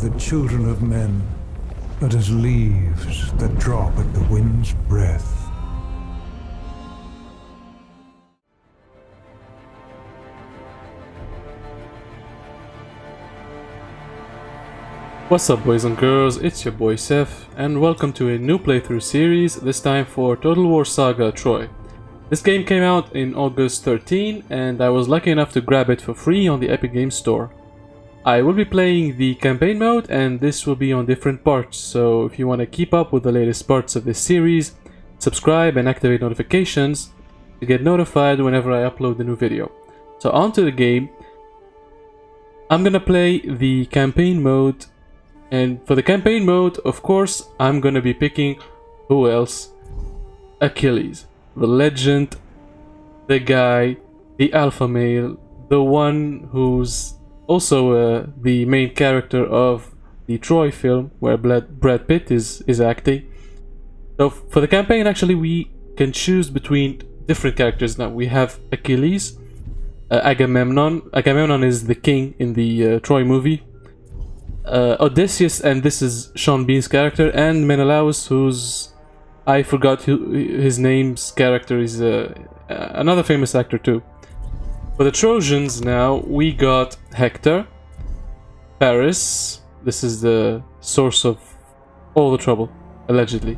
the children of men, but as leaves that drop at the wind's breath. What's up, boys and girls, it's your boy Seth, and welcome to a new playthrough series, this time for Total War Saga Troy. This game came out in August 13, and I was lucky enough to grab it for free on the Epic Games Store. I will be playing the campaign mode, and this will be on different parts, so if you want to keep up with the latest parts of this series, subscribe and activate notifications to get notified whenever I upload a new video. So on to the game. I'm gonna play the campaign mode. And for the campaign mode, of course, I'm gonna be picking, who else? Achilles. The legend, the guy, the alpha male, the one who's also the main character of the Troy film, where Brad Pitt is acting. So for the campaign, actually, we can choose between different characters. Now, we have Achilles, Agamemnon. Agamemnon is the king in the Troy movie. Odysseus, and this is Sean Bean's character, and Menelaus, who's I forgot his name's character is another famous actor too. For the Trojans now, we got Hector, Paris, this is the source of all the trouble, allegedly.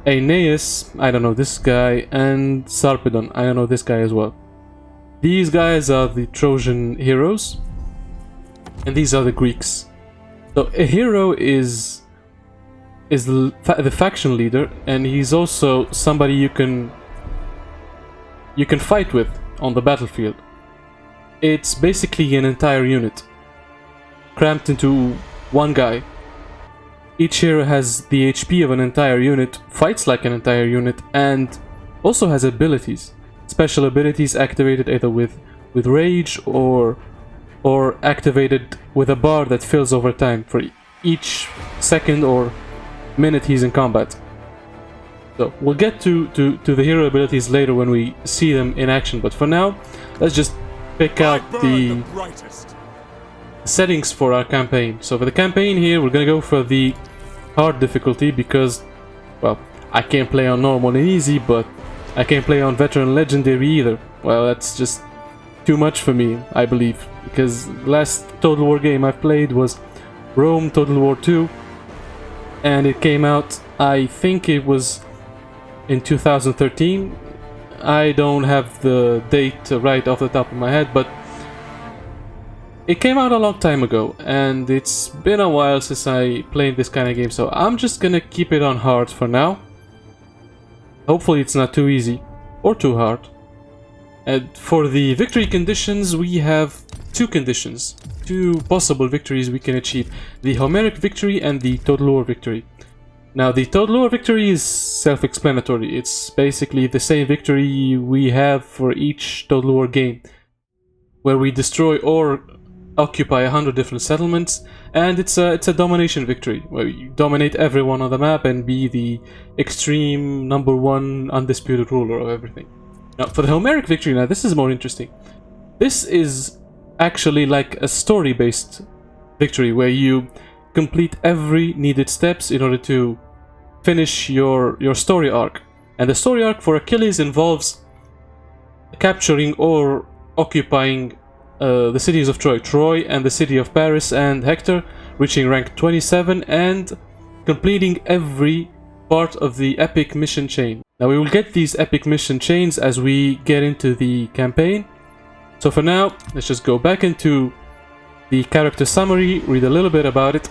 Aeneas, I don't know this guy, and Sarpedon, I don't know this guy as well. These guys are the Trojan heroes. And these are the Greeks. So a hero is the faction leader, and he's also somebody you can fight with on the battlefield. It's basically an entire unit cramped into one guy. Each hero has the HP of an entire unit, fights like an entire unit, and also has abilities. Special abilities activated either with rage or activated with a bar that fills over time for each second or minute he's in combat. So we'll get to the hero abilities later when we see them in action, but for now, let's just pick out the settings for our campaign. So for the campaign here, we're gonna go for the hard difficulty because, well, I can't play on normal and easy, but I can't play on veteran legendary either. Well, that's just too much for me, I believe, because the last Total War game I've played was Rome Total War 2, and it came out, I think it was in 2013. I don't have the date right off the top of my head, but it came out a long time ago, and it's been a while since I played this kind of game, so I'm just gonna keep it on hard for now. Hopefully it's not too easy or too hard. And for the victory conditions, we have two conditions, two possible victories we can achieve: the Homeric victory and the Total War victory. Now, the Total War victory is self-explanatory. It's basically the same victory we have for each Total War game, where we destroy or occupy 100 different settlements, and it's a domination victory, where you dominate everyone on the map and be the extreme #1 undisputed ruler of everything. Now, for the Homeric victory, now this is more interesting. This is actually like a story-based victory, where you complete every needed steps in order to finish your story arc. And the story arc for Achilles involves capturing or occupying the cities of Troy and the city of Paris and Hector, reaching rank 27 and completing every part of the epic mission chain. Now, we will get these epic mission chains as we get into the campaign. So for now, let's just go back into the character summary, read a little bit about it.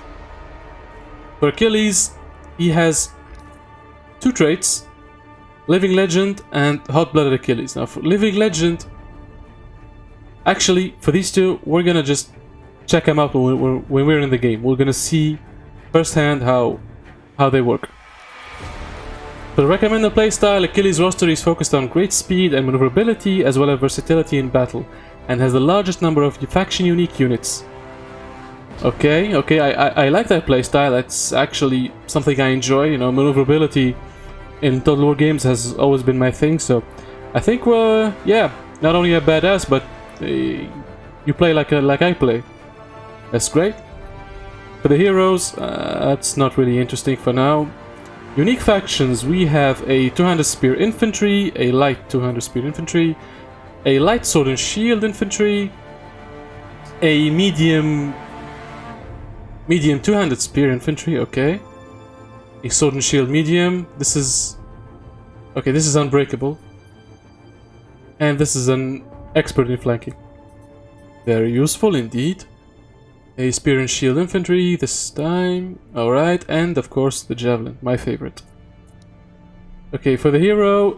For Achilles, he has two traits: Living Legend and Hot-Blooded Achilles. Now, for Living Legend, actually, for these two, we're gonna just check them out when we're in the game. We're gonna see firsthand how they work. For the recommended playstyle, Achilles' roster is focused on great speed and maneuverability, as well as versatility in battle, and has the largest number of faction-unique units. Okay, I like that playstyle. That's actually something I enjoy. You know, maneuverability in Total War games has always been my thing, so I think, yeah, not only a badass, but you play like I play. That's great. For the heroes, that's not really interesting for now. Unique factions, we have a two-handed spear infantry, a light two-handed spear infantry, a light sword and shield infantry, a medium two-handed spear infantry, okay. A sword and shield medium, this is unbreakable. And this is an expert in flanking. Very useful indeed. A spear and shield infantry this time. Alright, and of course the javelin, my favorite. Okay, for the hero,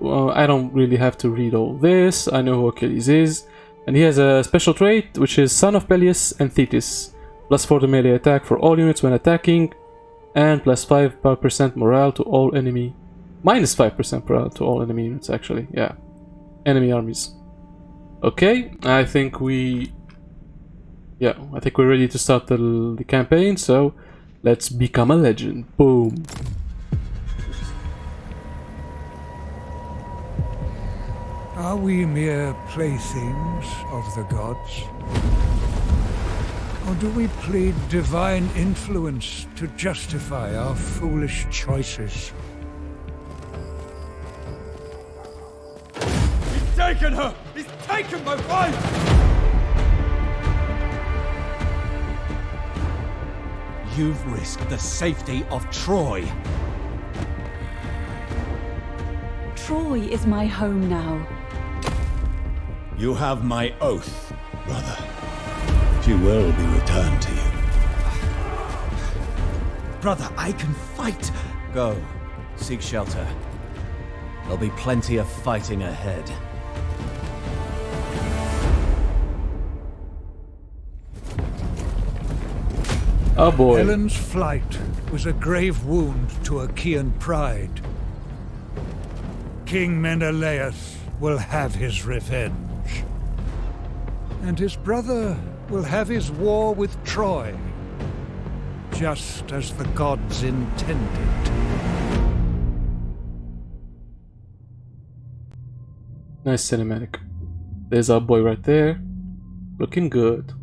well, I don't really have to read all this. I know who Achilles is. And he has a special trait, which is Son of Peleus and Thetis. +4 to melee attack for all units when attacking. And +5% morale to all enemy. -5% morale to all enemy units, actually. Yeah. Enemy armies. Okay, I think we're ready to start the campaign, so let's become a legend. Boom. Are we mere playthings of the gods? Or do we plead divine influence to justify our foolish choices? He's taken her! He's taken my wife! You've risked the safety of Troy. Troy is my home now. You have my oath, brother. She will be returned to you. Brother, I can fight! Go, seek shelter. There'll be plenty of fighting ahead. Oh boy. Helen's flight was a grave wound to Achaean pride. King Menelaus will have his revenge. And his brother will have his war with Troy, just as the gods intended. Nice cinematic. There's our boy right there. Looking good.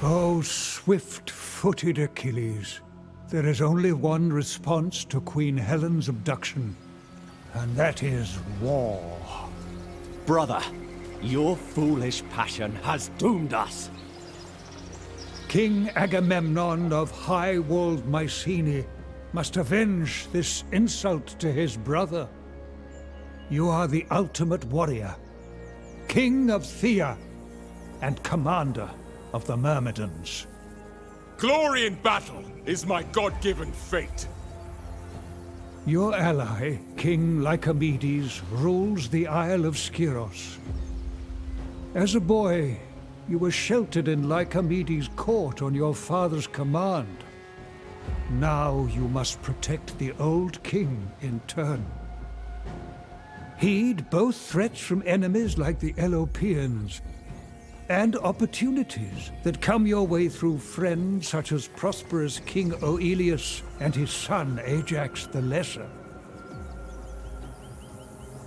Oh, swift-footed Achilles, there is only one response to Queen Helen's abduction, and that is war. Brother, your foolish passion has doomed us. King Agamemnon of high-walled Mycenae must avenge this insult to his brother. You are the ultimate warrior, king of Phthia, and commander of the Myrmidons. Glory in battle is my God-given fate. Your ally, King Lycomedes, rules the Isle of Skyros. As a boy, you were sheltered in Lycomedes' court on your father's command. Now you must protect the old king in turn. Heed both threats from enemies like the Elopians and opportunities that come your way through friends such as prosperous King Oileus and his son Ajax the Lesser.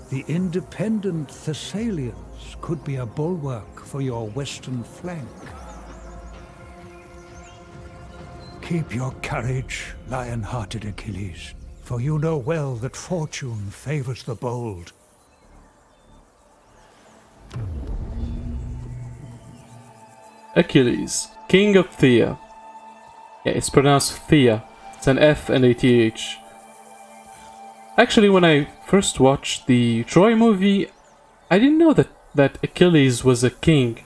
The independent Thessalians could be a bulwark for your western flank. Keep your courage, lion-hearted Achilles, for you know well that fortune favors the bold. Achilles, King of Phthia. Yeah, it's pronounced Phthia. It's an F and a TH. Actually, when I first watched the Troy movie, I didn't know that Achilles was a king.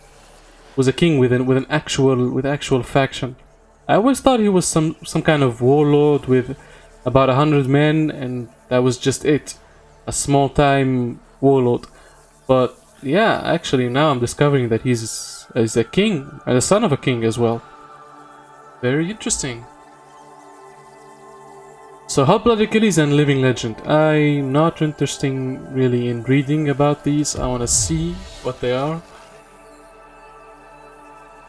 Was a king with an actual faction. I always thought he was some kind of warlord with about 100 men, and that was just it. A small-time warlord. But yeah, actually now I'm discovering that he's a king, and the son of a king as well. Very interesting. So Hot-Blooded Achilles and Living Legend. I'm not interested really in reading about these. I want to see what they are.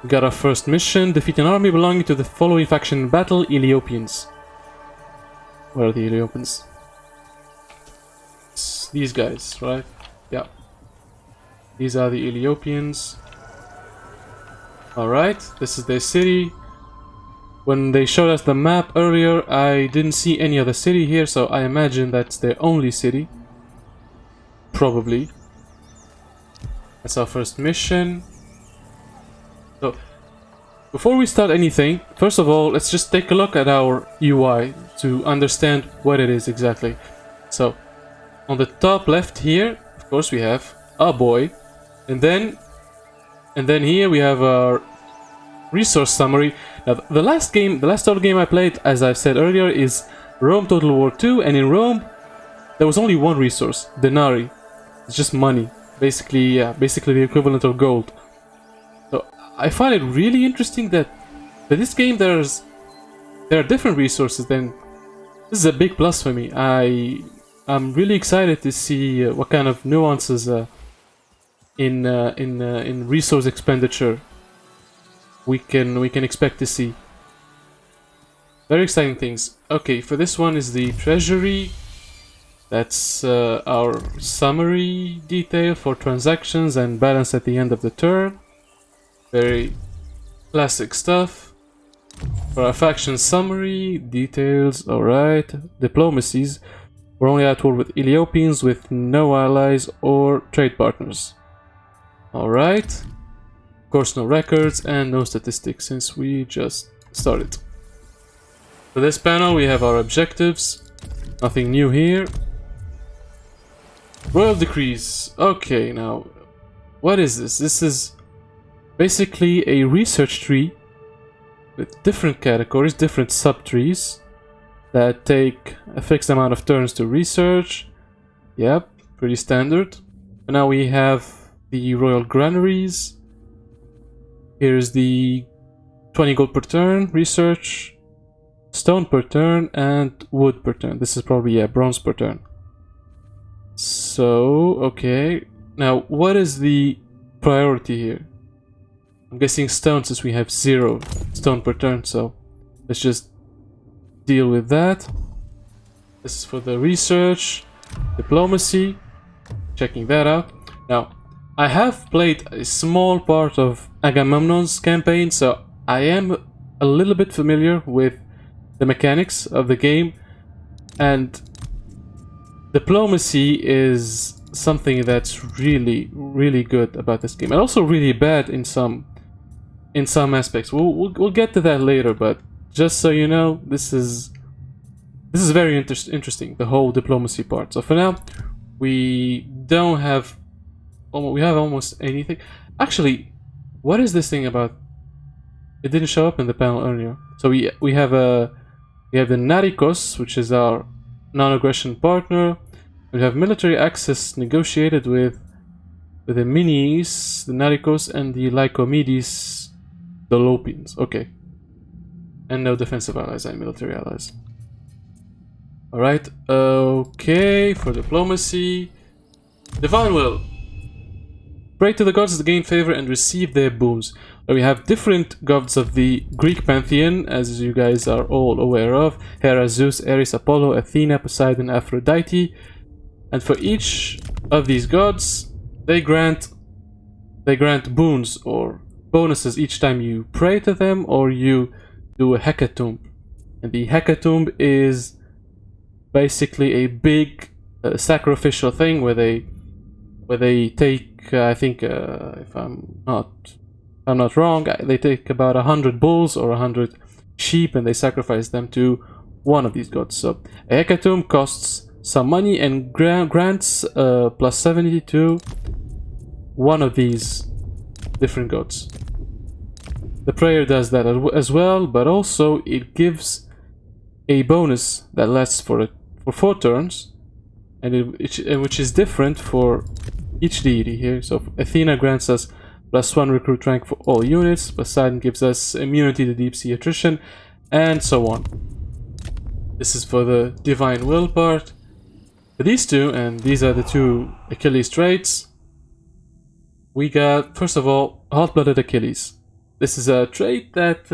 We got our first mission. Defeat an army belonging to the following faction in battle, Ethiopians. Where are the Ethiopians? It's these guys, right? Yeah. These are the Ethiopians. Alright, this is their city. When they showed us the map earlier, I didn't see any other city here, so I imagine that's their only city. Probably. That's our first mission. So, before we start anything, first of all, let's just take a look at our UI to understand what it is exactly. So, on the top left here, of course, we have a boy, and then here we have our resource summary. Now, the last Total game I played, as I said earlier, is Rome Total War 2, and in Rome, there was only one resource, denarii. It's just money, basically the equivalent of gold. So I find it really interesting that for this game there are different resources. Then this is a big plus for me. I'm really excited to see what kind of nuances in resource expenditure we can expect to see. Very exciting things. Okay, for this one is the treasury. That's our summary detail for transactions and balance at the end of the turn. Very classic stuff. For our faction summary, details, alright. Diplomacies. We're only at war with Ethiopians with no allies or trade partners. Alright. Of course, no records and no statistics since we just started. For this panel, we have our objectives. Nothing new here. Royal decrees. Okay, now, what is this? This is basically a research tree with different categories, different subtrees that take a fixed amount of turns to research. Yep, pretty standard. And now we have the royal granaries. Here's the 20 gold per turn research, stone per turn, and wood per turn. This is probably, yeah, bronze per turn. So, okay. Now, what is the priority here? I'm guessing stone, since we have 0 stone per turn, so let's just deal with that. This is for the research, diplomacy, checking that out. Now, I have played a small part of Agamemnon's campaign, so I am a little bit familiar with the mechanics of the game, and diplomacy is something that's really, really good about this game, and also really bad in some aspects. We'll get to that later, but just so you know, this is very interesting, the whole diplomacy part. So for now, we don't have. We have almost anything. Actually, what is this thing about? It didn't show up in the panel earlier. So we have the Narikos, which is our non-aggression partner. We have military access negotiated with the Minis, the Narikos, and the Lycomedes, the Lopians. Okay. And no defensive allies and military allies. Alright, okay, for diplomacy. Divine Will. Pray to the gods to gain favor and receive their boons. We have different gods of the Greek pantheon, as you guys are all aware of. Hera, Zeus, Ares, Apollo, Athena, Poseidon, Aphrodite. And for each of these gods, they grant boons or bonuses each time you pray to them or you do a hecatomb. And the hecatomb is basically a big sacrificial thing where they take, I think, if I'm not wrong, they take about 100 bulls or 100 sheep and they sacrifice them to one of these gods. So a hecatomb costs some money and grants plus 70 to one of these different gods. The prayer does that as well, but also it gives a bonus that lasts for 4 turns, and which is different for each deity here. So Athena grants us +1 recruit rank for all units, Poseidon gives us immunity to deep sea attrition, and so on. This is for the divine will part. For these two, and these are the 2 Achilles traits, we got, first of all, hot-blooded Achilles. This is a trait that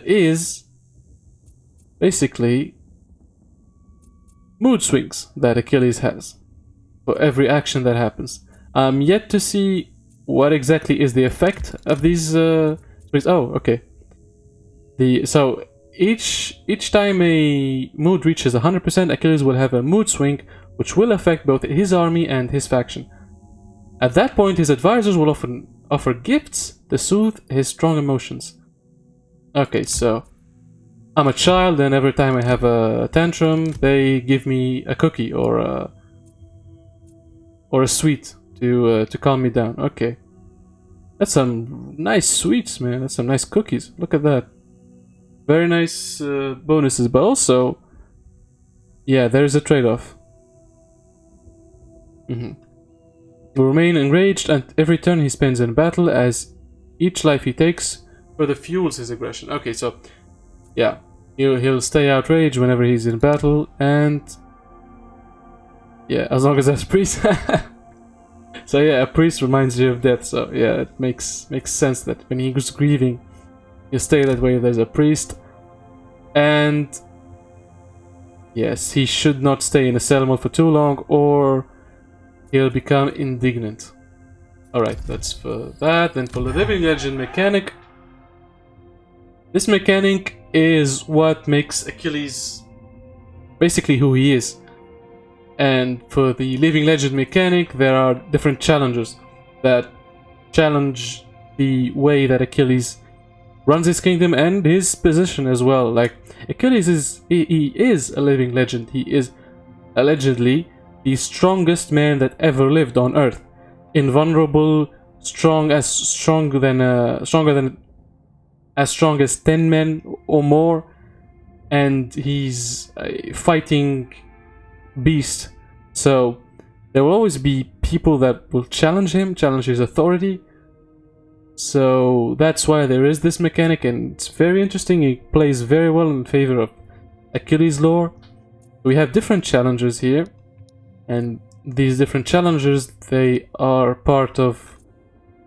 is basically mood swings that Achilles has for every action that happens. I'm yet to see what exactly is the effect of these swings. Oh, okay. So each time a mood reaches 100%, Achilles will have a mood swing which will affect both his army and his faction. At that point, his advisors will often offer gifts to soothe his strong emotions. Okay, so I'm a child, and every time I have a tantrum, they give me a cookie or a sweet to calm me down. Okay, that's some nice sweets, man. That's some nice cookies. Look at that. Very nice bonuses, but also, yeah, there's a trade-off. Will remain enraged and every turn he spends in battle, as each life he takes further fuels his aggression. Okay, so yeah, he'll stay outraged whenever he's in battle, and yeah, as long as there's priest. So yeah, a priest reminds you of death. So yeah, it makes sense that when he's grieving, he'll stay that way if there's a priest. And yes, he should not stay in a settlement for too long, or he'll become indignant. Alright, that's for that. Then for the living legend mechanic. This mechanic is what makes Achilles basically who he is. And for the living legend mechanic, there are different challenges that challenge the way that Achilles runs his kingdom and his position as well. Like, Achilles is a living legend. He is allegedly the strongest man that ever lived on Earth. Invulnerable, strong as 10 men or more, and he's a fighting beast. So there will always be people that will challenge him, challenge his authority. So that's why there is this mechanic, and it's very interesting. It plays very well in favor of Achilles lore. We have different challengers here, and these different challengers, they are part of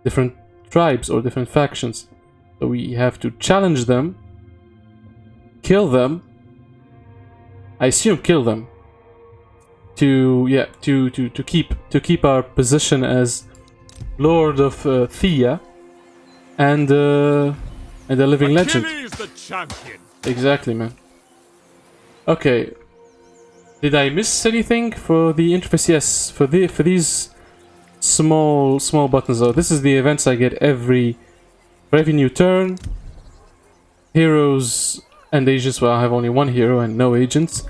different tribes or different factions. So we have to challenge them, kill them. I assume kill them to keep our position as Lord of Phthia and a living legend. Achilles the champion. Exactly, man. Okay. Did I miss anything for the interface? Yes, for these small buttons. So this is the events I get every new turn. Heroes and agents. Well, I have only one hero and no agents.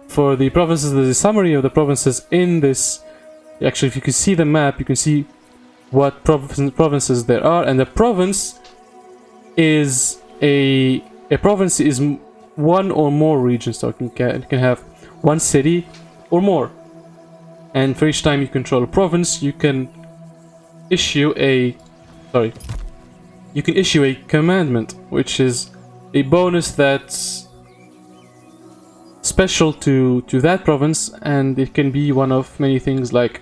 For the provinces, there's a summary of the provinces in this. Actually, if you can see the map, you can see what provinces there are, and the province is a province is one or more regions. So it can have one city or more, and for each time you control a province, you can issue a commandment, which is a bonus that's special to that province, and it can be one of many things, like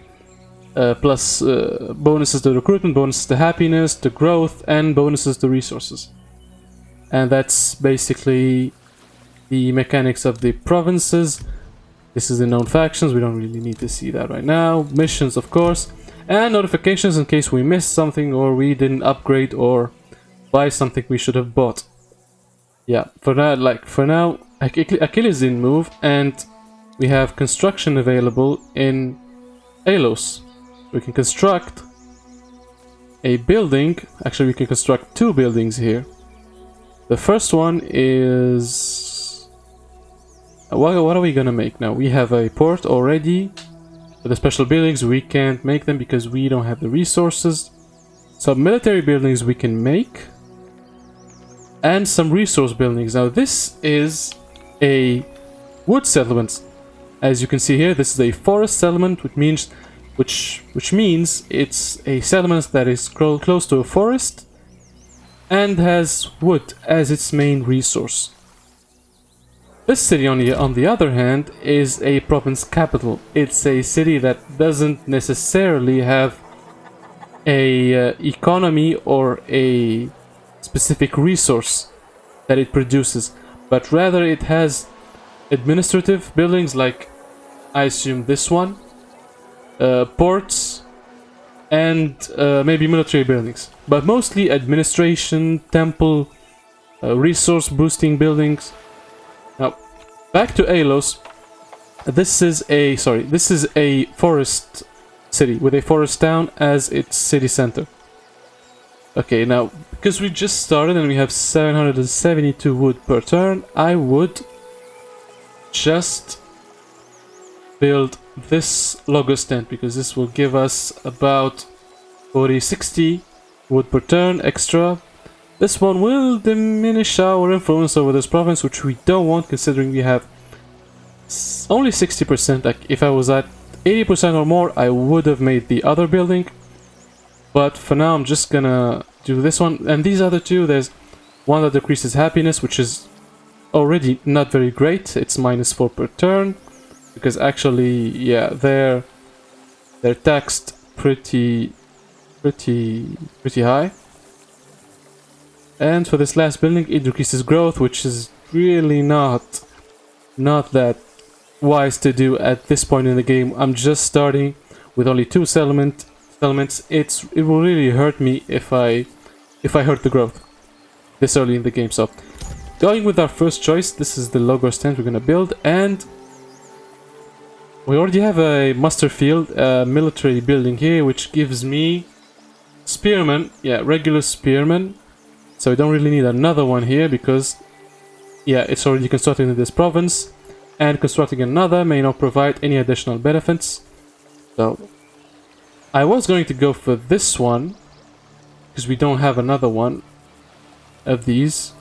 plus bonuses to recruitment, bonuses to happiness, to growth, and bonuses to resources. And that's basically the mechanics of the provinces. This is the known factions. We don't really need to see that right now. Missions, of course, and notifications in case we missed something or we didn't upgrade or buy something we should have bought. Yeah, for now, Achilles didn't move, and we have construction available in Alos. We can construct a building. Actually, we can construct two buildings here. The first one is... What are we gonna make now? We have a port already. For the special buildings, we can't make them because we don't have the resources. Some military buildings we can make. And some resource buildings. Now, this is a wood settlement. As you can see here, this is a forest settlement, which means it's a settlement that is close to a forest and has wood as its main resource. This city, on the other hand, is a province capital. It's a city that doesn't necessarily have a economy or a specific resource that it produces, but rather it has administrative buildings like, I assume, this one, ports, and maybe military buildings, but mostly administration, temple, resource boosting buildings. Now, back to Alos. This is a forest city with a forest town as its city center. Okay, now because we just started and we have 772 wood per turn, I would just build this Logos tent, because this will give us about 60 wood per turn extra. This one will diminish our influence over this province, which we don't want considering we have only 60%. Like if I was at 80% or more, I would have made the other building, but for now I'm just gonna do this one. And these other two, there's one that decreases happiness, which is already not very great. It's -4 per turn, because actually, yeah, they're taxed pretty high. And for this last building, it decreases growth, which is really not that wise to do at this point in the game. I'm just starting with only 2 settlements. It will really hurt me if I hurt the growth this early in the game. So going with our first choice, this is the Logos tent we're gonna build, and we already have a muster field, a military building here, which gives me spearmen. Yeah, regular spearmen. So we don't really need another one here because, yeah, it's already constructed in this province, and constructing another may not provide any additional benefits. So I was going to go for this one because we don't have another one of these.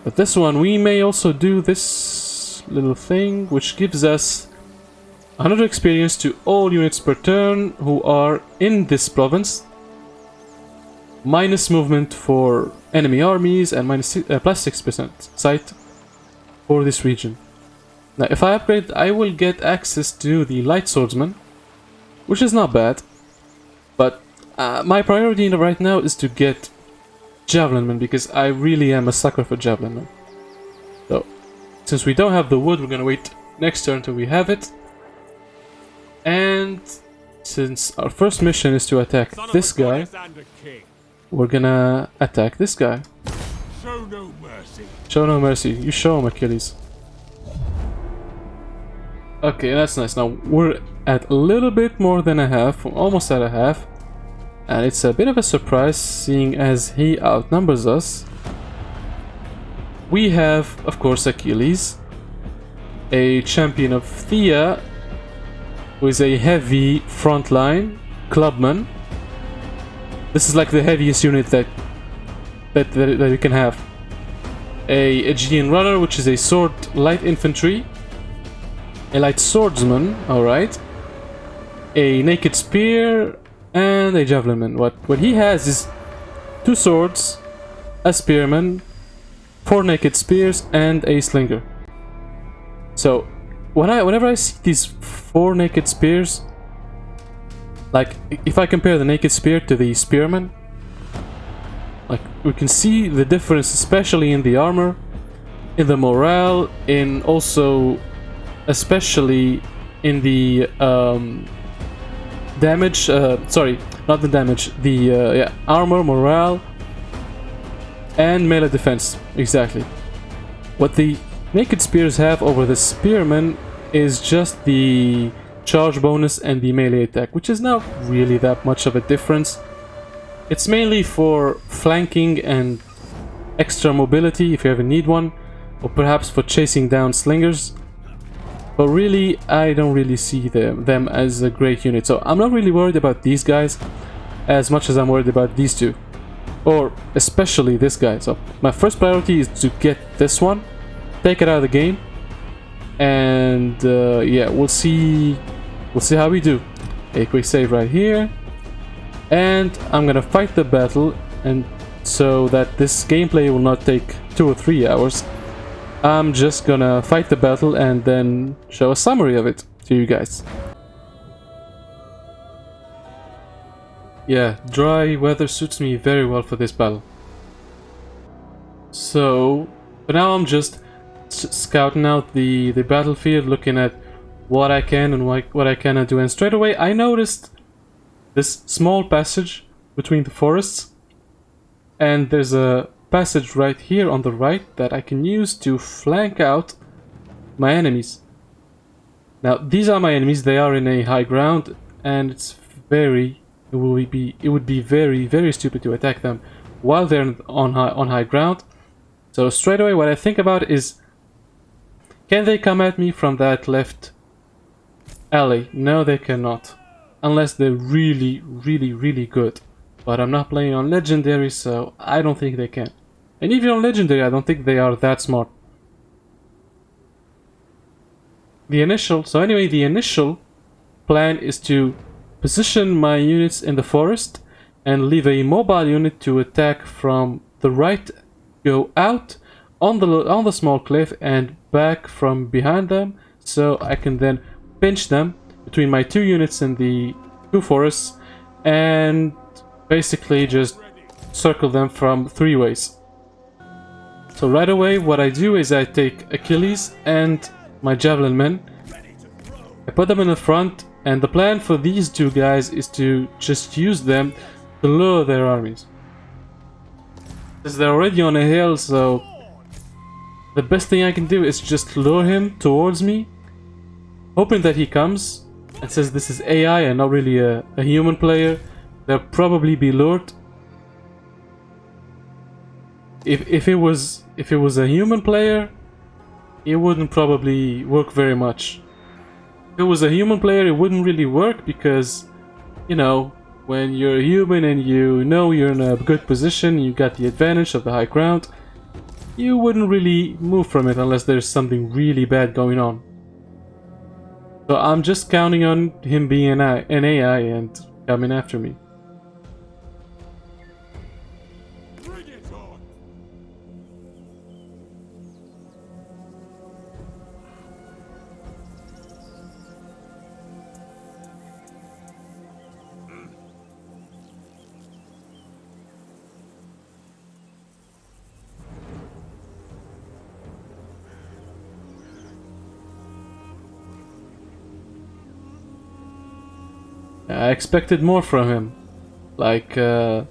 But this one, we may also do this little thing, which gives us 100 experience to all units per turn who are in this province, minus movement for enemy armies, and plus 6% sight for this region. Now, if I upgrade, I will get access to the light swordsman, which is not bad, but my priority right now is to get javelinmen, because I really am a sucker for javelinmen. So, since we don't have the wood, we're gonna wait next turn until we have it. And since our first mission is to attack this guy, we're gonna attack this guy. Show no mercy. Show no mercy. You show him, Achilles. Okay, that's nice. Now we're at a little bit more than a half, almost at a half. And it's a bit of a surprise, seeing as he outnumbers us. We have, of course, Achilles, a champion of Phthia, who is a heavy frontline clubman. This is like the heaviest unit that you can have. A Aegean runner, which is a sword light infantry. A light swordsman, alright. A naked spear, and a javelinman. What he has is 2 swords, a spearman, 4 naked spears, and a slinger. So whenever I see these 4 naked spears, like if I compare the naked spear to the spearman, like we can see the difference, especially in the armor, in the morale, in also especially in the damage, sorry, not the damage, the yeah, armor, morale, and melee defense. Exactly. What the naked spears have over the spearmen is just the charge bonus and the melee attack, which is not really that much of a difference. It's mainly for flanking and extra mobility if you ever need one, or perhaps for chasing down slingers. But really, I don't really see them as a great unit, so I'm not really worried about these guys as much as I'm worried about these two, or especially this guy. So my first priority is to get this one, take it out of the game, and yeah, we'll see how we do. A quick save right here, and I'm gonna fight the battle, and so that this gameplay will not take 2 or 3 hours, I'm just gonna fight the battle and then show a summary of it to you guys. Yeah, dry weather suits me very well for this battle. So, for now I'm just scouting out the battlefield, looking at what I can and what I cannot do. And straight away I noticed this small passage between the forests, and there's a passage right here on the right that I can use to flank out my enemies. Now these are my enemies, they are in a high ground, and it would be very, very stupid to attack them while they're on high ground. So straight away what I think about is, can they come at me from that left alley? No, they cannot, unless they're really, really, really good. But I'm not playing on Legendary, so I don't think they can. And even on Legendary, I don't think they are that smart. The initial plan is to position my units in the forest and leave a mobile unit to attack from the right, go out on the small cliff and back from behind them, so I can then pinch them between my 2 units in the 2 forests and basically just circle them from 3 ways. So right away what I do is I take Achilles and my javelin men, I put them in the front, and the plan for these 2 guys is to just use them to lure their armies. Because they're already on a hill, so the best thing I can do is just lure him towards me, hoping that he comes, and since this is AI and not really a human player, they'll probably be lured. If it was a human player, it wouldn't probably work very much. If it was a human player, it wouldn't really work because, you know, when you're a human and you know you're in a good position, you got the advantage of the high ground, you wouldn't really move from it unless there's something really bad going on. So I'm just counting on him being an AI and coming after me. Bring it on! I expected more from him. Like I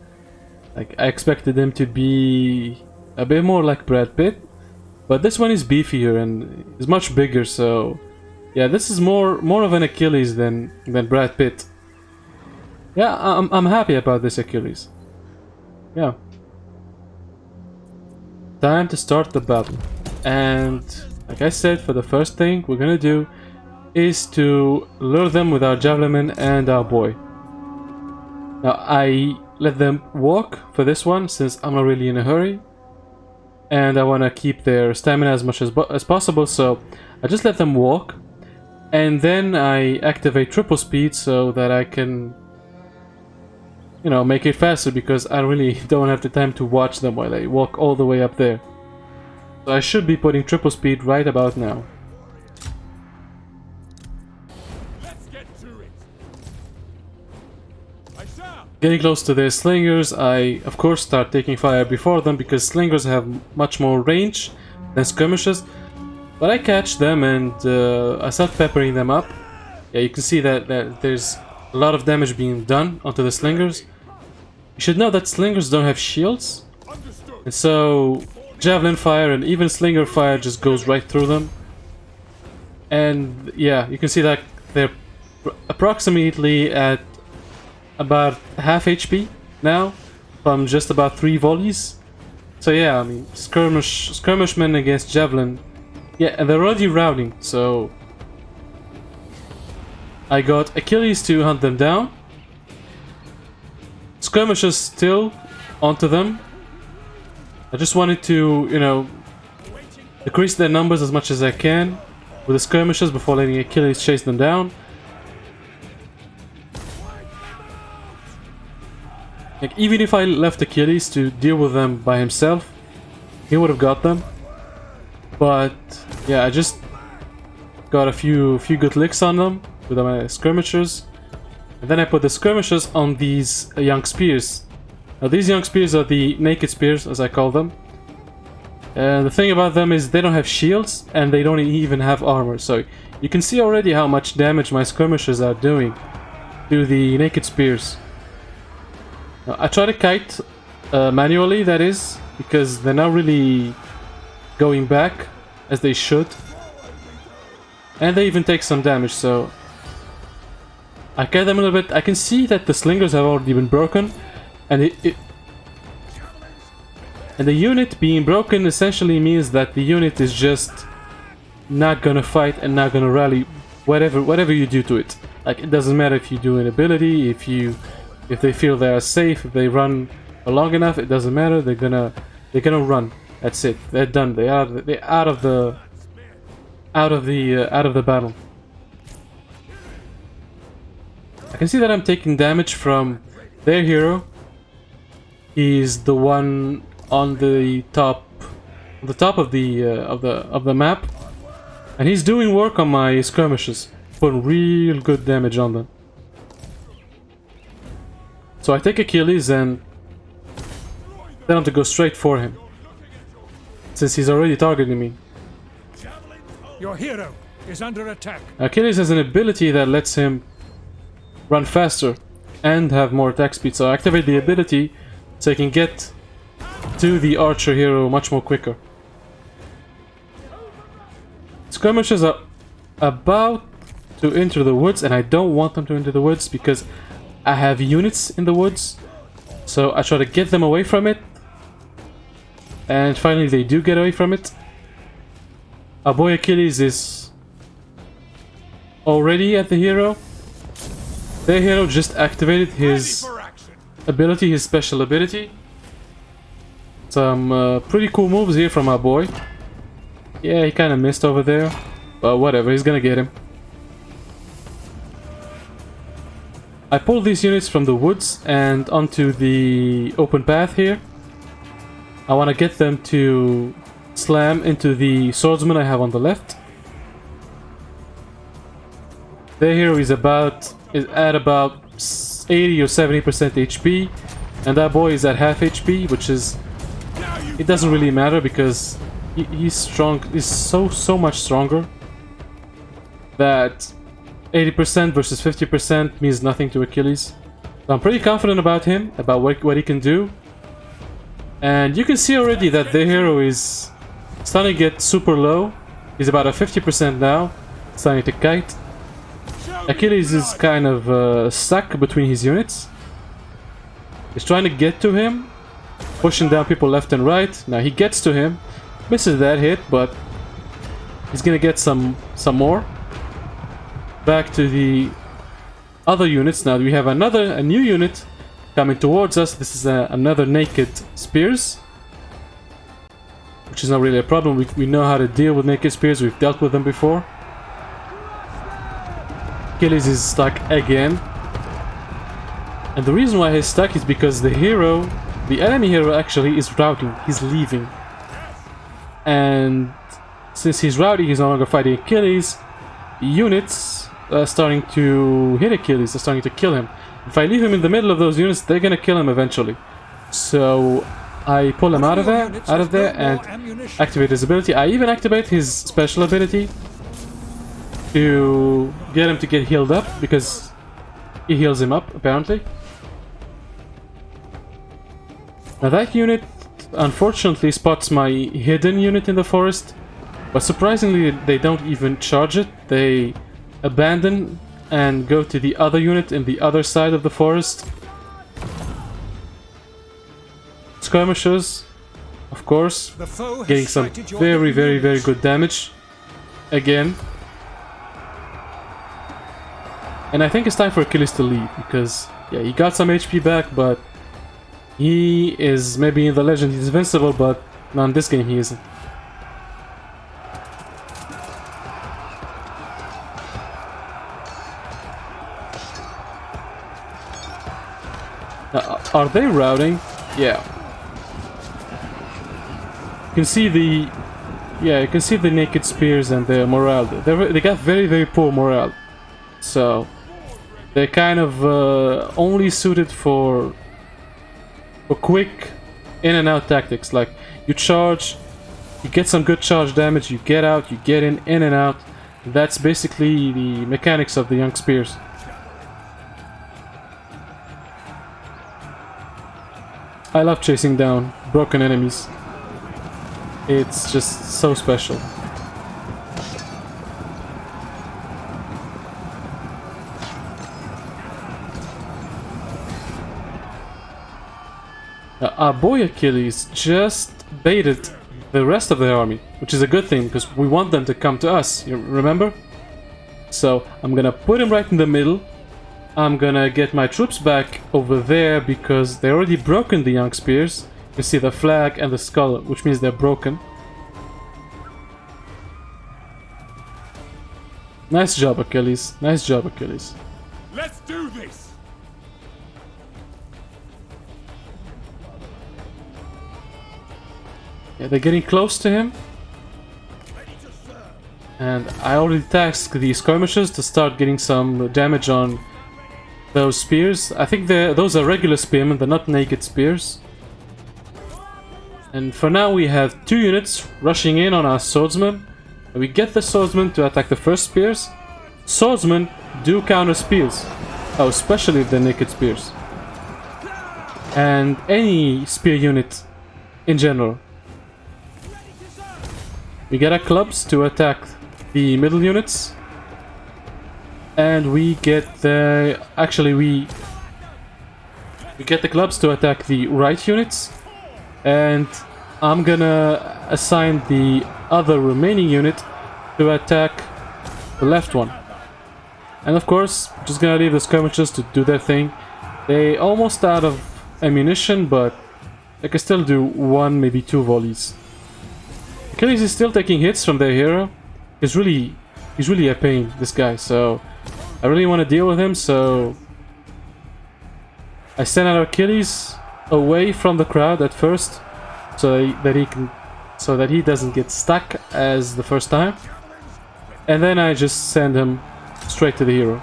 expected him to be a bit more like Brad Pitt, but this one is beefier and is much bigger. So yeah, this is more of an Achilles than Brad Pitt. Yeah, I'm happy about this Achilles. Yeah. Time to start the battle. And like I said, for the first thing we're gonna do is to lure them with our javelin and our boy. Now I let them walk for this one since I'm not really in a hurry, and I want to keep their stamina as much as possible, so I just let them walk, and then I activate triple speed so that I can, you know, make it faster, because I really don't have the time to watch them while they walk all the way up there. So I should be putting triple speed right about now. Getting close to their slingers, I of course start taking fire before them because slingers have much more range than skirmishers. But I catch them and I start peppering them up. Yeah, you can see that there's a lot of damage being done onto the slingers. You should know that slingers don't have shields, and so javelin fire and even slinger fire just goes right through them. And yeah, you can see that they're approximately at about half HP now from just about 3 volleys. So yeah, I mean, skirmishmen against javelin. Yeah, and they're already routing, so I got Achilles to hunt them down. Skirmishers still onto them. I just wanted to, you know, decrease their numbers as much as I can with the skirmishers before letting Achilles chase them down. Like, even if I left Achilles to deal with them by himself, he would have got them. But yeah, I just got a few good licks on them with my skirmishers, and then I put the skirmishers on these young spears. Now these young spears are the naked spears, as I call them. The thing about them is they don't have shields and they don't even have armor, so you can see already how much damage my skirmishers are doing to the naked spears. Now, I try to kite manually, that is, because they're not really going back as they should. And they even take some damage, so I kite them a little bit. I can see that the slingers have already been broken, and and the unit being broken essentially means that the unit is just not gonna fight and not gonna rally whatever you do to it. Like, it doesn't matter if you do an ability, if they feel they are safe, if they run long enough, it doesn't matter. They're gonna run. That's it. They're done. They're out of the battle. I can see that I'm taking damage from their hero. He's the one on the top of the map, and he's doing work on my skirmishes, putting real good damage on them. So I take Achilles and then I'm to go straight for him, since he's already targeting me. Your hero is under attack. Achilles has an ability that lets him run faster and have more attack speed, so I activate the ability so I can get to the archer hero much more quicker. Skirmishers are about to enter the woods, and I don't want them to enter the woods because I have units in the woods, so I try to get them away from it, and finally they do get away from it. Our boy Achilles is already at the hero. Their hero just activated his ability, his special ability. Some pretty cool moves here from our boy. Yeah, he kind of missed over there, but whatever, he's gonna get him. I pulled these units from the woods and onto the open path here. I want to get them to slam into the swordsman I have on the left. Their hero is at about 80 or 70% HP, and that boy is at half HP, which is, it doesn't really matter because he's strong. He's so much stronger that 80% versus 50% means nothing to Achilles. So I'm pretty confident about him, about what he can do. And you can see already that the hero is starting to get super low. He's about at 50% now, starting to kite. Achilles is kind of stuck between his units. He's trying to get to him, pushing down people left and right. Now he gets to him, misses that hit, but he's gonna get some more. Back to the other units. Now we have a new unit coming towards us. This is another naked spears, which is not really a problem. We know how to deal with naked spears. We've dealt with them before. Achilles is stuck again, and the reason why he's stuck is because the enemy hero actually is routing. He's leaving, and since he's routing, he's no longer fighting Achilles. Units starting to hit Achilles, they're starting to kill him. If I leave him in the middle of those units, they're gonna kill him eventually. So I pull him out of there and activate his ability. I even activate his special ability to get him to get healed up, because he heals him up apparently. Now that unit unfortunately spots my hidden unit in the forest, but surprisingly they don't even charge it. They abandon and go to the other unit in the other side of the forest. Skirmishers, of course, getting some very good damage again. And I think it's time for Achilles to leave, because yeah, he got some HP back, but he is, maybe in the legend he's invincible, but not in this game he isn't. Now, are they routing? Yeah. You can see the naked spears and their morale. They got very poor morale. So they're kind of only suited for quick in and out tactics. Like, you charge, You get some good charge damage, you get out, you get in and out. That's basically the mechanics of the young spears. I love chasing down broken enemies. It's just so special. Our boy Achilles just baited the rest of the army, which is a good thing because we want them to come to us, you remember? So I'm gonna put him right in the middle. I'm gonna get my troops back over there because they already broken the young spears. You see the flag and the skull, which means they're broken. Nice job, Achilles. Nice job, Achilles. Let's do this! Yeah, they're getting close to him. And I already tasked the skirmishers to start getting some damage on those spears. I think those are regular spearmen, they're not naked spears. And for now we have 2 units rushing in on our swordsmen. We get the swordsmen to attack the first spears. Swordsmen do counter spears. Oh, especially if they're naked spears. And any spear unit in general. We get our clubs to attack the middle units. And we get the... Actually, we get the clubs to attack the right units. And I'm gonna assign the other remaining unit to attack the left one. And of course, just gonna leave the skirmishers to do their thing. They almost out of ammunition, but they can still do 1, maybe 2 volleys. Achilles is still taking hits from their hero. He's really a pain, this guy, so I really want to deal with him, so I send out Achilles away from the crowd at first, so that he doesn't get stuck as the first time, and then I just send him straight to the hero.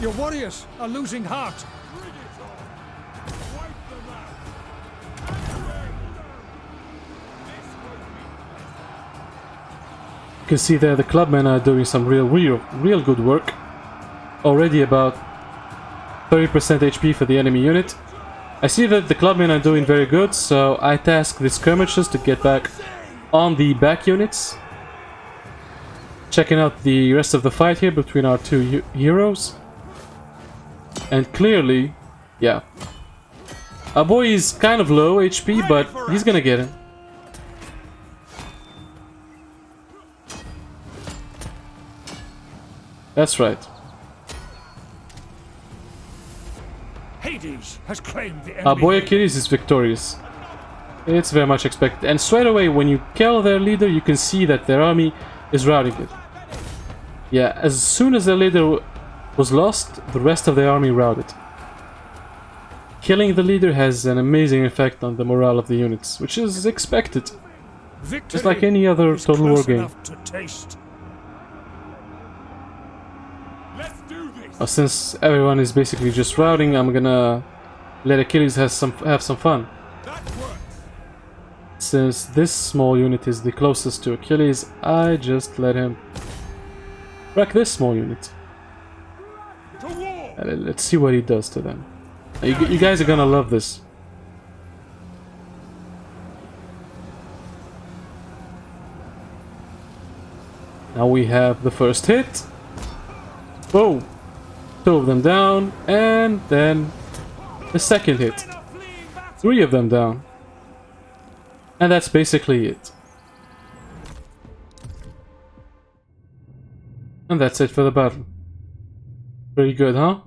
Your warriors are losing heart. You can see there the clubmen are doing some real good work. Already about 30% HP for the enemy unit. I see that the clubmen are doing very good, so I task the skirmishers to get back on the back units. Checking out the rest of the fight here between our 2 heroes. And clearly, yeah, our boy is kind of low HP, but he's gonna get him. That's right. Hades has claimed the Our enemy. boy Achilles is victorious. It's very much expected. And straight away, when you kill their leader, you can see that their army is routing it. Yeah, as soon as their leader was lost, the rest of the army routed. Killing the leader has an amazing effect on the morale of the units, which is expected. Victory Just like any other is Total War close game. enough to taste. Let's do this! Since everyone is basically just routing, I'm gonna let Achilles have some fun. That works! Since this small unit is the closest to Achilles, I just let him wreck this small unit. To war! Let's see what he does to them. You guys are gonna love this. Now we have the first hit. Boom! 2 of them down, and then the second hit. 3 of them down. And that's basically it. And that's it for the battle. Pretty good, huh?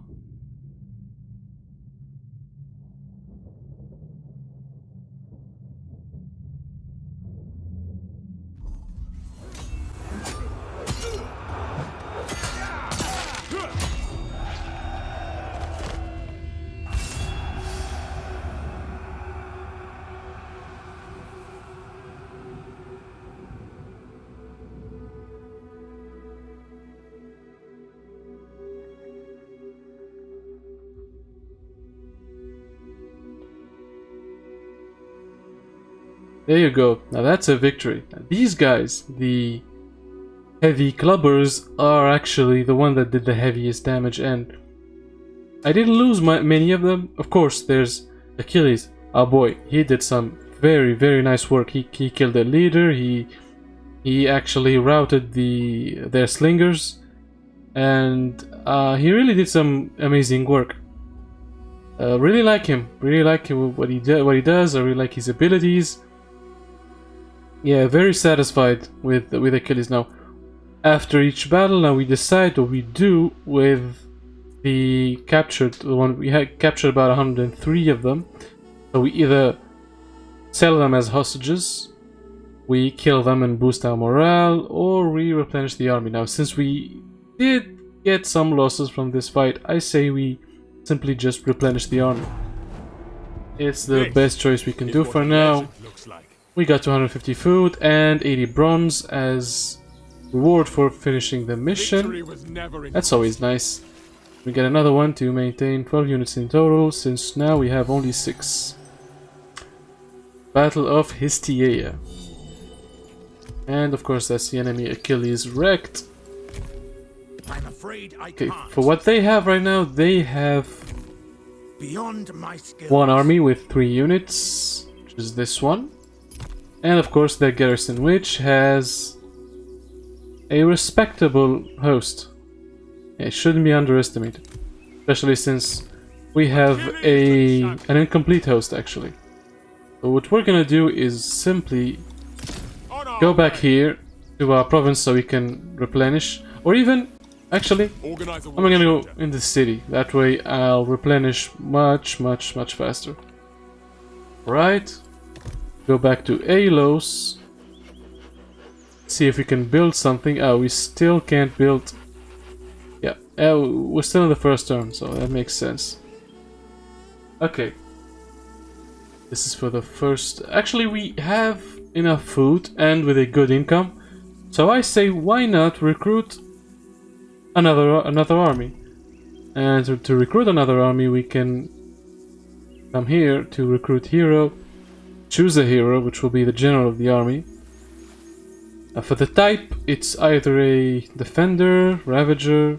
There you go. Now that's a victory. Now, these guys, the heavy clubbers, are actually the one that did the heaviest damage, and I didn't lose many of them. Of course, there's Achilles. Oh boy, he did some very, very nice work. He killed the leader. He actually routed their slingers, and he really did some amazing work. Really like him. Really like what he does. I really like his abilities. Yeah, very satisfied with Achilles now. After each battle, now we decide what we do with the one we had captured about 103 of them. So we either sell them as hostages, we kill them and boost our morale, or we replenish the army. Now, since we did get some losses from this fight, I say we simply just replenish the army. It's the best choice we can do for now. We got 250 food and 80 bronze as reward for finishing the mission. That's always nice. We get another one to maintain 12 units in total, since now we have only 6. Battle of Phthia. And of course that's the enemy Achilles wrecked. I'm afraid I Okay, can't. for what they have right now, they have Beyond my skill. one army with 3 units, which is this one. And of course their garrison, which has a respectable host. It shouldn't be underestimated, especially since we have an incomplete host actually. So what we're gonna do is simply go back here to our province so we can replenish, or even actually I'm gonna go in the city. That way I'll replenish much faster. Right, go back to Alos. See if we can build something. Oh, we still can't build. Yeah, we're still in the first turn, so that makes sense. Okay. This is for the first... Actually, we have enough food and with a good income. So I say, why not recruit another army? And to recruit another army, we can come here to recruit hero. Choose a hero, which will be the general of the army. For the type, it's either a defender, ravager.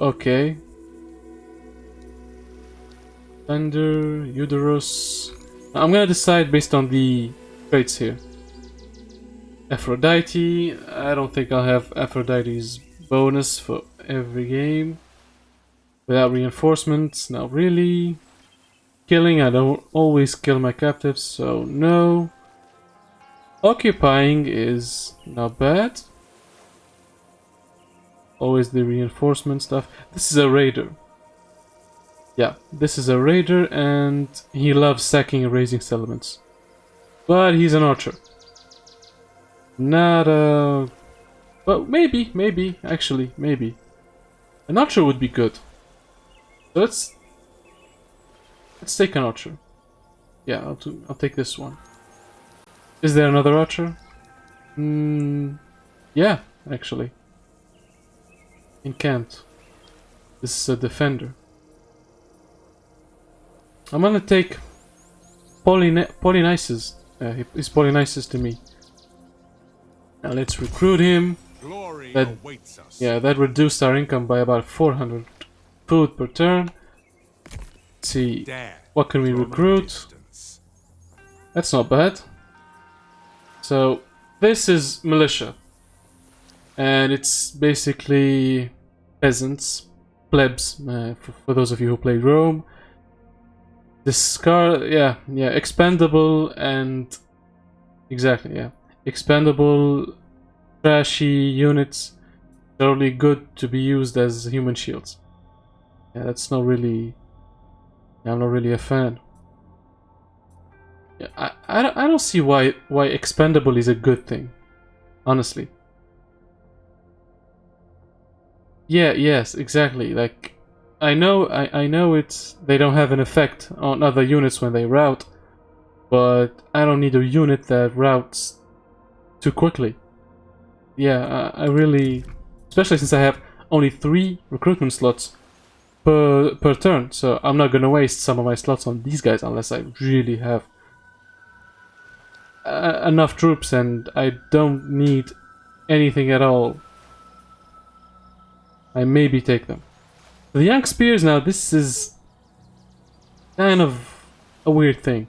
Okay. Defender, Uterus. I'm gonna decide based on the traits here. Aphrodite. I don't think I'll have Aphrodite's bonus for every game. Without reinforcements, not really. Killing, I don't always kill my captives, so no. Occupying is not bad. Always the reinforcement stuff. This is a raider. Yeah, this is a raider and he loves sacking and raising settlements. But he's an archer. Not a... But maybe, actually, maybe. An archer would be good. So let's take an archer. Yeah, I'll take this one. Is there another archer? Yeah, actually. In Kent. This is a defender. I'm gonna take Polynices. He's Polynices to me. Now let's recruit him. Glory That, awaits us. yeah, that reduced our income by about 400 food per turn. Let's see, Dare what can we from a recruit? distance. That's not bad. So this is militia, and it's basically peasants, plebs. For those of you who played Rome. Yeah, expendable and exactly, yeah, expendable, trashy units. They're only good to be used as human shields. Yeah, that's not really. I'm not really a fan. Yeah, I don't see why expendable is a good thing, honestly. Yeah, yes, exactly. Like, I know they don't have an effect on other units when they route, but I don't need a unit that routes too quickly. Yeah, I really, especially since I have only 3 recruitment slots. per turn, so I'm not gonna waste some of my slots on these guys unless I really have enough troops and I don't need anything at all. I maybe take them. The young spears, now this is kind of a weird thing.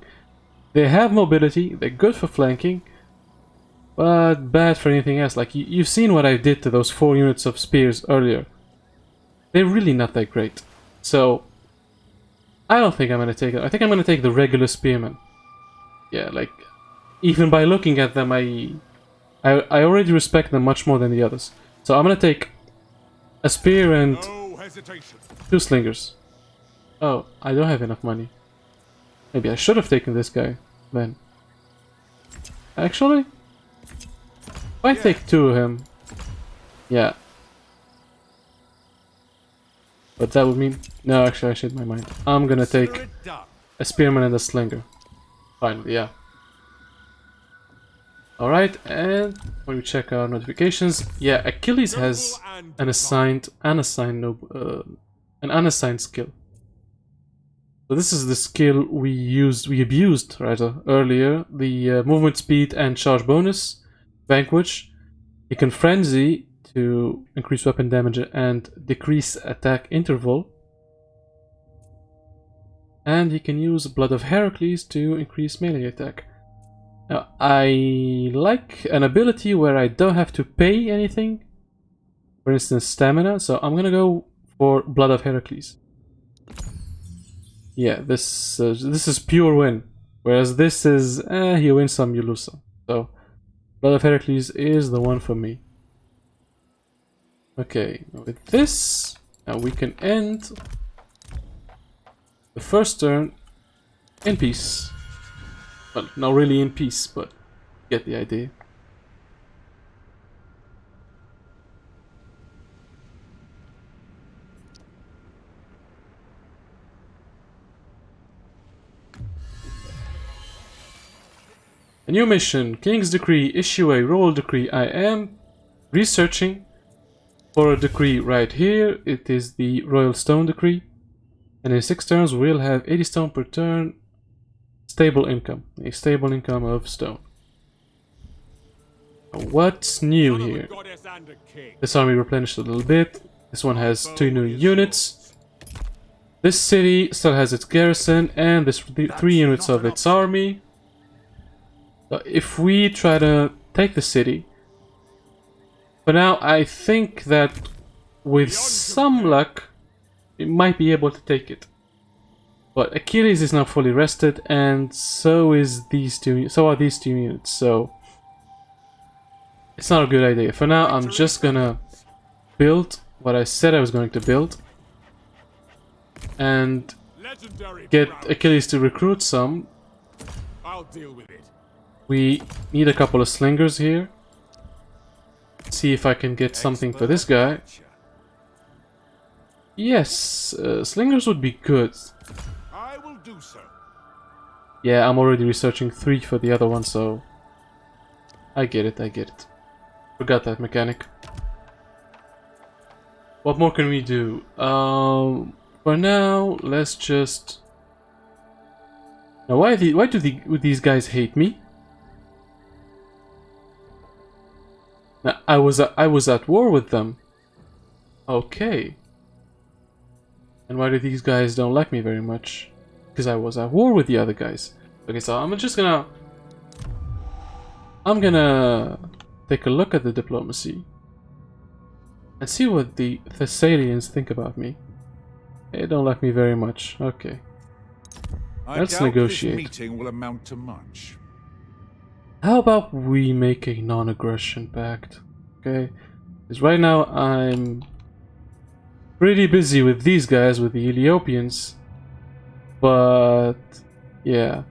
They have mobility, they're good for flanking, but bad for anything else. Like, you've seen what I did to those 4 units of spears earlier. They're really not that great. So, I don't think I'm gonna take it. I think I'm gonna take the regular spearmen. Yeah, like, even by looking at them, I already respect them much more than the others. So I'm gonna take a spear and No hesitation. 2 slingers. Oh, I don't have enough money. Maybe I should have taken this guy then. Actually, if I take 2 of him, yeah. But that would mean... No, actually I changed my mind. I'm gonna take a spearman and a slinger. Finally, yeah. Alright, and when we check our notifications, yeah, Achilles has an unassigned skill. So this is the skill we abused rather earlier. The movement speed and charge bonus, Vanquish. He can frenzy to increase weapon damage and decrease attack interval. And he can use Blood of Heracles to increase melee attack. Now, I like an ability where I don't have to pay anything. For instance, stamina. So I'm gonna go for Blood of Heracles. Yeah, this is pure win. Whereas this is, you win some, you lose some. So, Blood of Heracles is the one for me. Okay, with this, now we can end the first turn in peace. Well, not really in peace, but get the idea. A new mission, King's Decree, issue a royal decree. I am researching for a decree right here. It is the Royal Stone Decree. And in 6 turns we'll have 80 stone per turn. Stable income. A stable income of stone. What's new here? This army replenished a little bit. This one has 2 new units. This city still has its garrison and this 3 units of its army. So if we try to take the city, for now I think that with some luck we might be able to take it. But Achilles is now fully rested, and so are these 2 units. So it's not a good idea. For now, I'm just gonna build what I said I was going to build, and get Achilles to recruit some. I'll deal with it. We need a couple of slingers here. See if I can get something for this guy. Yes, slingers would be good. I will do so. Yeah, I'm already researching 3 for the other one, so I get it. Forgot that mechanic. What more can we do? For now, let's just... Now, why do these guys hate me? Now, I was at war with them. Okay. And why do these guys don't like me very much? Because I was at war with the other guys. Okay, so I'm gonna take a look at the diplomacy and see what the Thessalians think about me. They don't like me very much. Okay. Let's negotiate. This meeting will amount to much. How about we make a non-aggression pact? Okay? Because right now I'm pretty busy with these guys, with the Ethiopians. But yeah.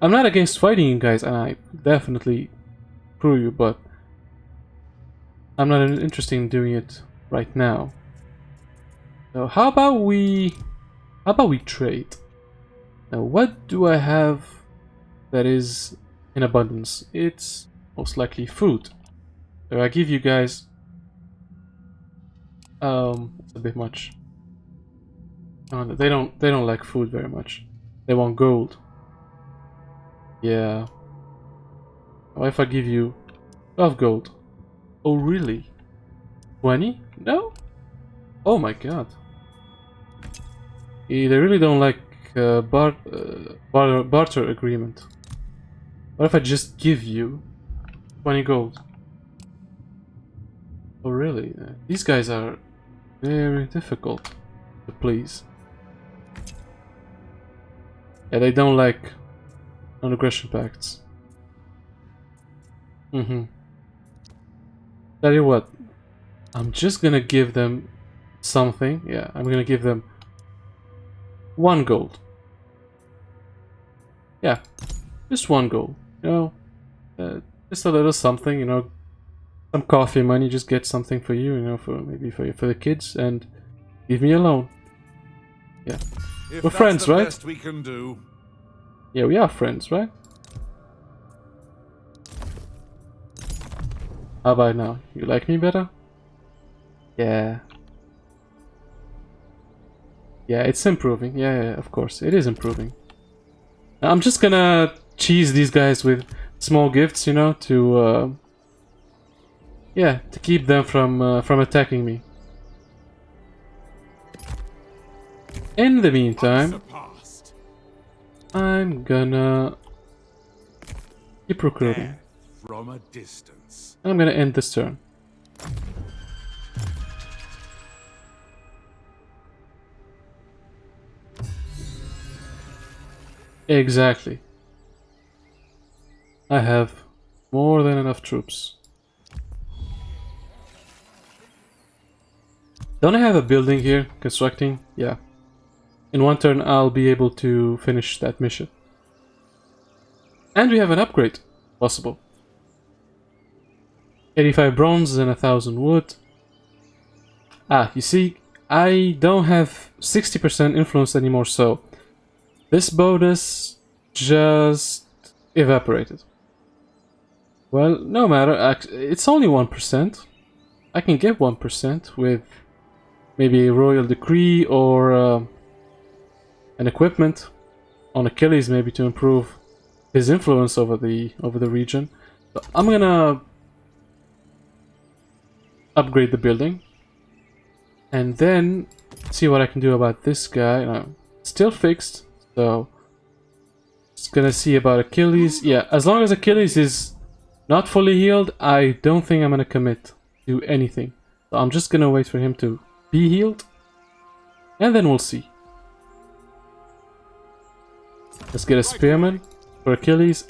I'm not against fighting you guys, and I definitely crew you, but I'm not interested in doing it right now. So how about we trade? Now, what do I have that is in abundance? It's most likely food. So I give you guys it's a bit much. Oh, they don't like food very much. They want gold. Yeah. What if I give you 12 gold? Oh really? 20? No? Oh my god. They really don't like barter agreement. What if I just give you 20 gold? Oh really? These guys are very difficult to please. Yeah, they don't like non-aggression pacts. Tell you what, I'm just gonna give them something. Yeah, I'm gonna give them 1 gold. Yeah, just 1 gold. You know, just a little something. You know, some coffee money. Just get something for you. You know, for maybe for the kids, and leave me alone. Yeah, we're friends, right? Best we can do. Yeah, we are friends, right? How about now? You like me better? Yeah. Yeah, it's improving. Yeah, of course. It is improving. I'm just gonna cheese these guys with small gifts, you know, to yeah, to keep them from attacking me. In the meantime, I'm gonna keep recruiting. From a distance. I'm gonna end this turn. Exactly. I have more than enough troops. Don't I have a building here constructing? Yeah. In 1 turn I'll be able to finish that mission. And we have an upgrade possible. 85 bronze and 1000 wood. Ah, you see, I don't have 60% influence anymore, so this bonus just evaporated. Well, no matter, it's only 1%. I can get 1% with maybe a royal decree or an equipment on Achilles, maybe to improve his influence over the region. So I'm gonna upgrade the building and then see what I can do about this guy. No, still fixed, so just gonna see about Achilles. Yeah, as long as Achilles is not fully healed, I don't think I'm gonna commit to anything. So I'm just gonna wait for him to be healed and then we'll see. Let's get a spearman for Achilles,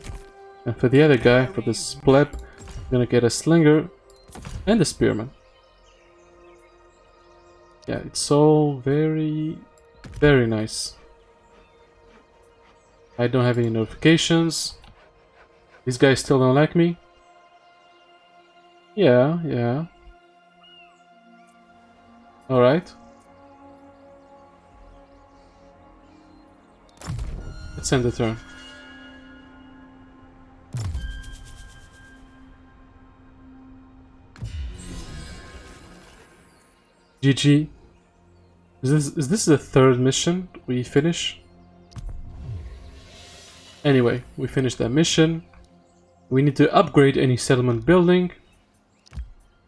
and for the other guy, for this pleb, I'm gonna get a slinger and a spearman. Yeah, it's all very, very nice. I don't have any notifications. These guys still don't like me. Yeah. Alright. Let's end the turn. GG. Is this the 3rd mission we finish? Anyway, we finished that mission. We need to upgrade any settlement building.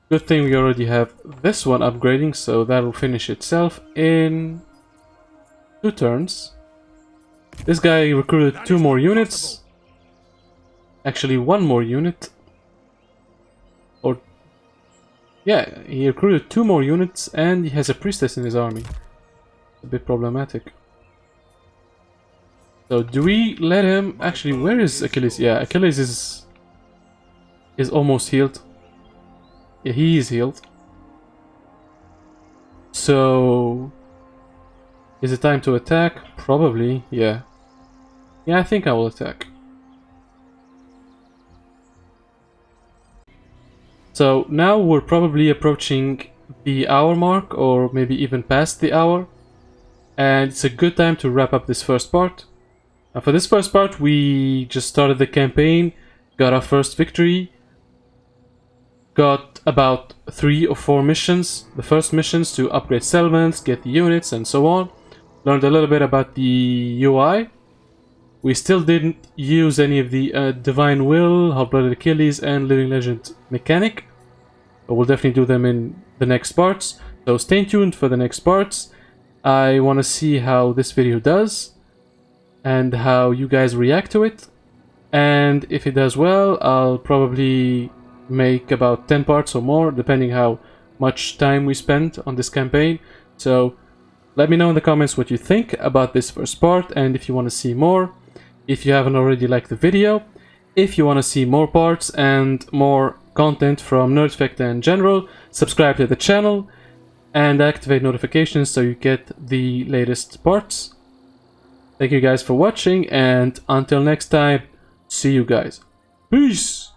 Good thing we already have this one upgrading, so that'll finish itself in 2 turns. This guy recruited 2 more units. Actually, 1 more unit. Or yeah, he recruited 2 more units and he has a priestess in his army. A bit problematic. So do we let him... Actually, where is Achilles? Yeah, Achilles is almost healed. Yeah, he is healed. So is it time to attack? Probably, yeah. Yeah, I think I will attack. So now we're probably approaching the hour mark, or maybe even past the hour. And it's a good time to wrap up this first part. Now for this first part, we just started the campaign, got our first victory, got about 3 or 4 missions. The first missions to upgrade settlements, get the units, and so on. learned a little bit about the UI. We still didn't use any of the Divine Will, Hot-Blooded Achilles, and Living Legend mechanic. But we'll definitely do them in the next parts. So stay tuned for the next parts. I want to see how this video does and how you guys react to it. And if it does well, I'll probably make about 10 parts or more, depending how much time we spend on this campaign. So let me know in the comments what you think about this first part and if you want to see more. If you haven't already liked the video, if you want to see more parts and more content from Nerdfect in general, subscribe to the channel and activate notifications so you get the latest parts. Thank you guys for watching, and until next time, see you guys. Peace!